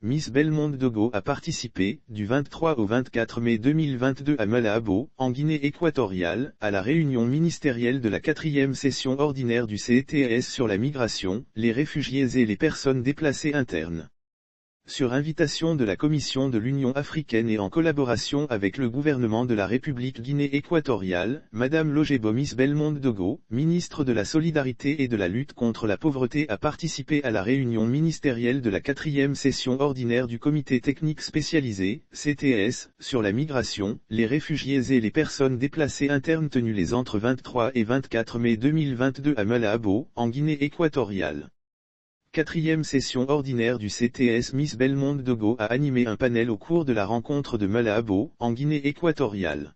Miss Belmonde Dogo a participé, du 23 au 24 mai 2022 à Malabo, en Guinée équatoriale, à la réunion ministérielle de la 4e session ordinaire du CTS sur la migration, les réfugiés et les personnes déplacées internes. Sur invitation de la Commission de l'Union africaine et en collaboration avec le gouvernement de la République Guinée équatoriale, Madame Logebo Miss Belmonde Dogo, ministre de la Solidarité et de la lutte contre la pauvreté a participé à la réunion ministérielle de la 4e session ordinaire du Comité technique spécialisé, CTS, sur la migration, les réfugiés et les personnes déplacées internes tenue les entre 23 et 24 mai 2022 à Malabo, en Guinée équatoriale. 4e session ordinaire du CTS Miss Belmonde Dogo a animé un panel au cours de la rencontre de Malabo, en Guinée équatoriale.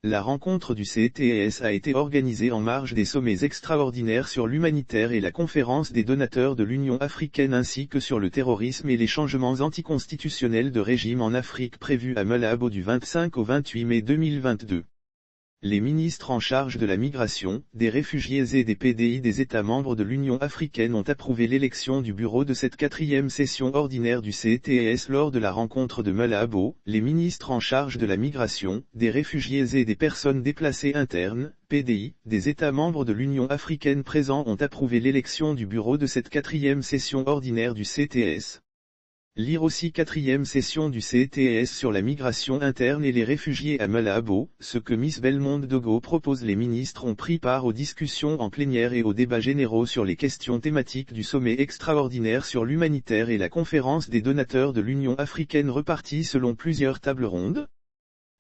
La rencontre du CTS a été organisée en marge des sommets extraordinaires sur l'humanitaire et la conférence des donateurs de l'Union africaine ainsi que sur le terrorisme et les changements anticonstitutionnels de régime en Afrique prévus à Malabo du 25 au 28 mai 2022. Les ministres en charge de la migration, des réfugiés et des PDI des États membres de l'Union africaine ont approuvé l'élection du bureau de cette 4e session ordinaire du CTS lors de la rencontre de Malabo. Les ministres en charge de la migration, des réfugiés et des personnes déplacées internes, PDI, des États membres de l'Union africaine présents ont approuvé l'élection du bureau de cette 4e session ordinaire du CTS. Lire aussi 4e session du CTS sur la migration interne et les réfugiés à Malabo, ce que Miss Belmonde Dogo propose. Les ministres ont pris part aux discussions en plénière et aux débats généraux sur les questions thématiques du sommet extraordinaire sur l'humanitaire et la conférence des donateurs de l'Union africaine reparties selon plusieurs tables rondes.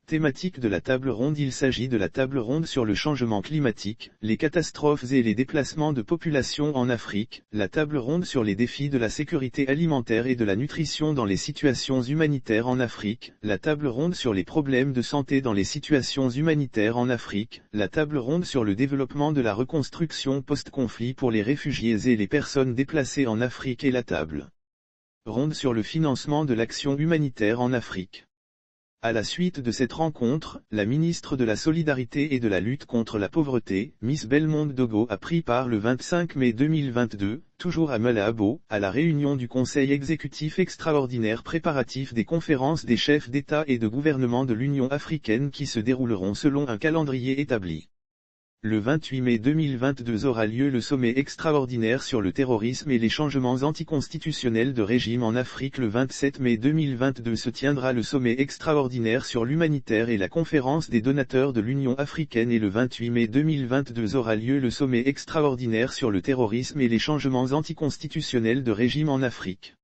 Thématique de la table ronde. Il s'agit de la table ronde sur le changement climatique, les catastrophes et les déplacements de population en Afrique, la table ronde sur les défis de la sécurité alimentaire et de la nutrition dans les situations humanitaires en Afrique, la table ronde sur les problèmes de santé dans les situations humanitaires en Afrique, la table ronde sur le développement de la reconstruction post-conflit pour les réfugiés et les personnes déplacées en Afrique et la table ronde sur le financement de l'action humanitaire en Afrique. À la suite de cette rencontre, la ministre de la Solidarité et de la lutte contre la pauvreté, Miss Belmonde Dogo a pris part le 25 mai 2022, toujours à Malabo, à la réunion du Conseil exécutif extraordinaire préparatif des conférences des chefs d'État et de gouvernement de l'Union africaine qui se dérouleront selon un calendrier établi. Le 28 mai 2022 aura lieu le sommet extraordinaire sur le terrorisme et les changements anticonstitutionnels de régime en Afrique. Le 27 mai 2022 se tiendra le sommet extraordinaire sur l'humanitaire et la conférence des donateurs de l'Union africaine et le 28 mai 2022 aura lieu le sommet extraordinaire sur le terrorisme et les changements anticonstitutionnels de régime en Afrique.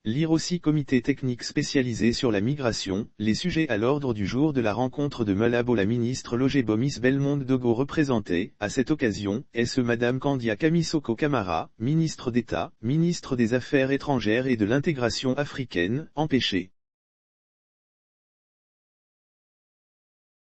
Lire aussi Comité technique spécialisé sur la migration, les sujets à l'ordre du jour de la rencontre de Malabo. La ministre Logebo Miss Belmonde Dogo représentait, à cette occasion, Madame Kandia Kamisoko Kamara, ministre d'État, ministre des Affaires étrangères et de l'intégration africaine, empêchée.